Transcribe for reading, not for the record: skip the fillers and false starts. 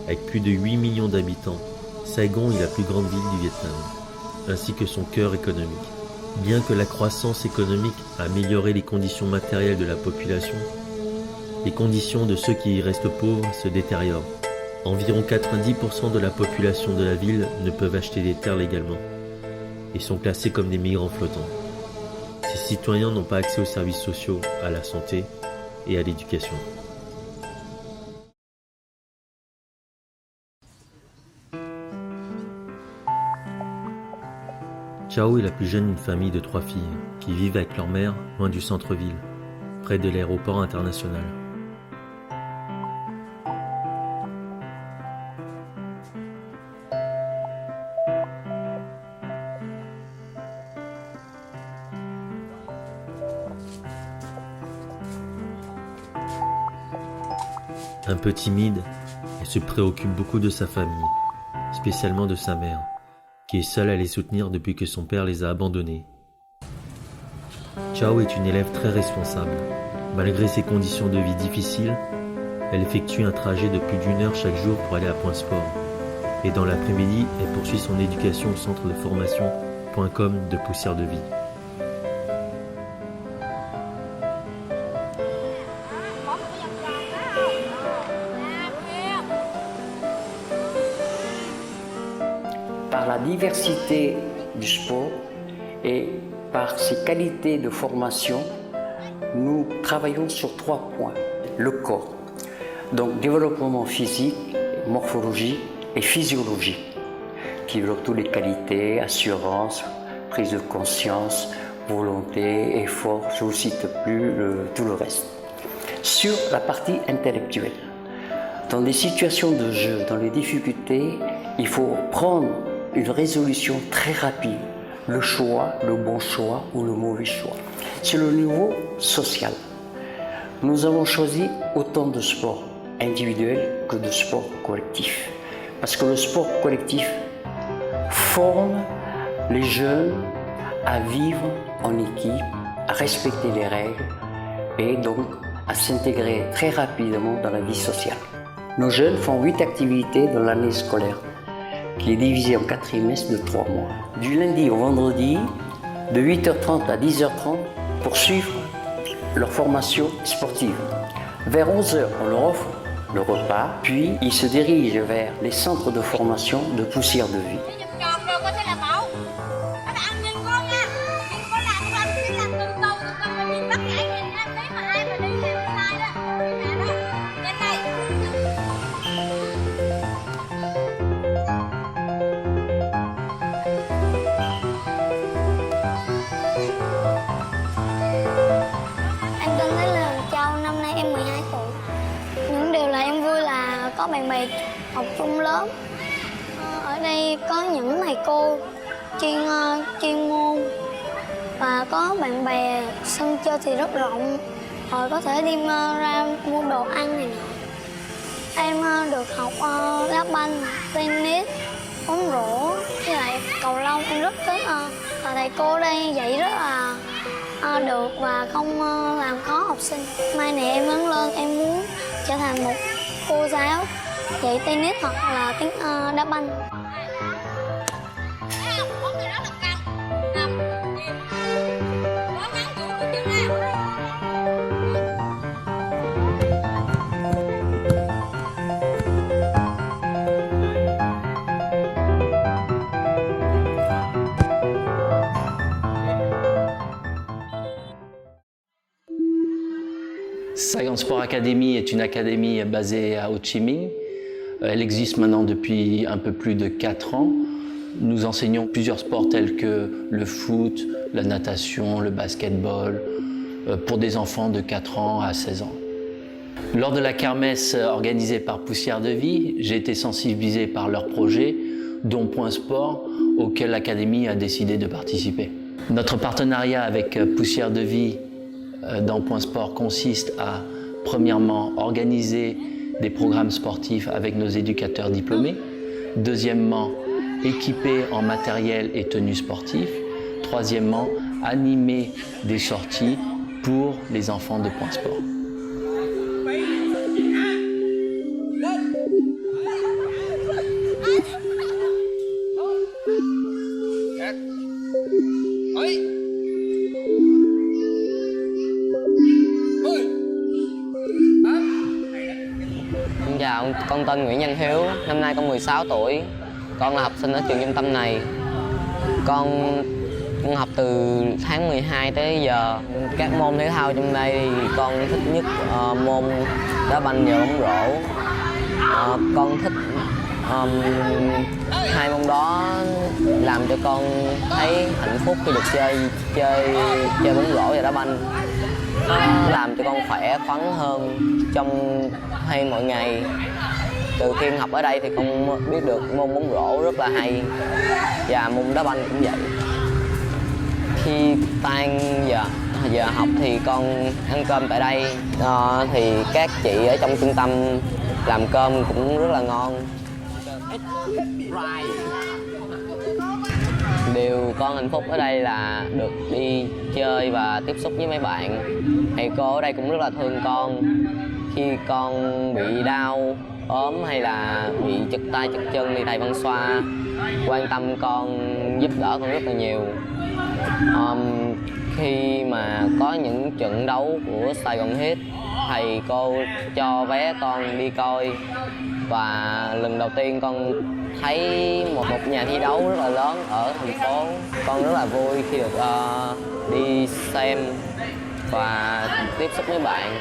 Avec plus de 8 millions d'habitants, Saigon est la plus grande ville du Vietnam, ainsi que son cœur économique. Bien que la croissance économique a amélioré les conditions matérielles de la population, les conditions de ceux qui y restent pauvres se détériorent. Environ 90% de la population de la ville ne peuvent acheter des terres légalement et sont classés comme des migrants flottants. Ces citoyens n'ont pas accès aux services sociaux, à la santé et à l'éducation. Chao est la plus jeune d'une famille de 3 filles qui vivent avec leur mère loin du centre-ville, près de l'aéroport international. Un peu timide, elle se préoccupe beaucoup de sa famille, spécialement de sa mère, qui est seule à les soutenir depuis que son père les a abandonnés. Chao est une élève très responsable. Malgré ses conditions de vie difficiles, elle effectue un trajet de plus d'1 heure chaque jour pour aller à Point Sport. Et dans l'après-midi, elle poursuit son éducation au centre de formation .com de Poussière de Vie. Par la diversité du sport et par ses qualités de formation, nous travaillons sur 3 points. Le corps, donc développement physique, morphologie et physiologie, qui développe toutes les qualités, assurance, prise de conscience, volonté, effort, je ne vous cite plus tout le reste. Sur la partie intellectuelle, dans des situations de jeu, dans les difficultés, il faut prendre une résolution très rapide, le choix, le bon choix ou le mauvais choix. Sur le niveau social, nous avons choisi autant de sports individuels que de sports collectifs. Parce que le sport collectif forme les jeunes à vivre en équipe, à respecter les règles et donc à s'intégrer très rapidement dans la vie sociale. Nos jeunes font 8 activités dans l'année scolaire, qui est divisé en 4 trimestres de 3 mois. Du lundi au vendredi, de 8h30 à 10h30, pour suivre leur formation sportive. Vers 11h, on leur offre le repas, puis ils se dirigent vers les centres de formation de Poussière de Vie. Có bạn bè học chung lớp. Ở đây có những thầy cô chuyên môn và có bạn bè, sân chơi thì rất rộng, rồi có thể đi ra mua đồ ăn này nọ. Em được học đá banh, tennis, bóng rổ với lại cầu lông. Em rất thích thầy cô đây dạy rất là được và không làm khó học sinh. Mai này em lớn lên em muốn trở thành một cô giáo dạy tennis hoặc là tiếng đá banh. Saigon Sport Academy est une académie basée à Ho Chi Minh. Elle existe maintenant depuis un peu plus de 4 ans. Nous enseignons plusieurs sports tels que le foot, la natation, le basketball, pour des enfants de 4 ans à 16 ans. Lors de la kermesse organisée par Poussière de Vie, j'ai été sensibilisé par leurs projets, dont Point Sport, auquel l'Académie a décidé de participer. Notre partenariat avec Poussière de Vie dans Point Sport consiste à, premièrement, organiser des programmes sportifs avec nos éducateurs diplômés. Deuxièmement, équiper en matériel et tenues sportives. Troisièmement, animer des sorties pour les enfants de Point Sport. chào, con tên Nguyễn Văn Hiếu, năm nay con 16 tuổi. Con là học sinh ở trường trung tâm này. Con học từ tháng 12 tới giờ. Các môn thể thao trong đây thì con thích nhất môn đá banh và bóng rổ. Con thích hai môn đó làm cho con thấy hạnh phúc khi được chơi bóng rổ và đá banh. Làm cho con khỏe khoắn hơn trong mỗi ngày. Từ khi học ở đây thì con biết được môn bóng rổ rất là hay và môn đá banh cũng vậy. Khi tan giờ học thì con ăn cơm tại đây. Thì các chị ở trong trung tâm làm cơm cũng rất là ngon. Điều con hạnh phúc ở đây là được đi chơi và tiếp xúc với mấy bạn. Thầy cô ở đây cũng rất là thương con. Khi con bị đau, ốm hay là bị chật tay chật chân thì thầy Văn Xoa quan tâm con, giúp đỡ con rất là nhiều. Khi mà có những trận đấu của Sài Gòn Heat, thầy cô cho vé con đi coi. Và lần đầu tiên con thấy một nhà thi đấu rất là lớn ở thành phố. Con rất là vui khi được đi xem và tiếp xúc với bạn.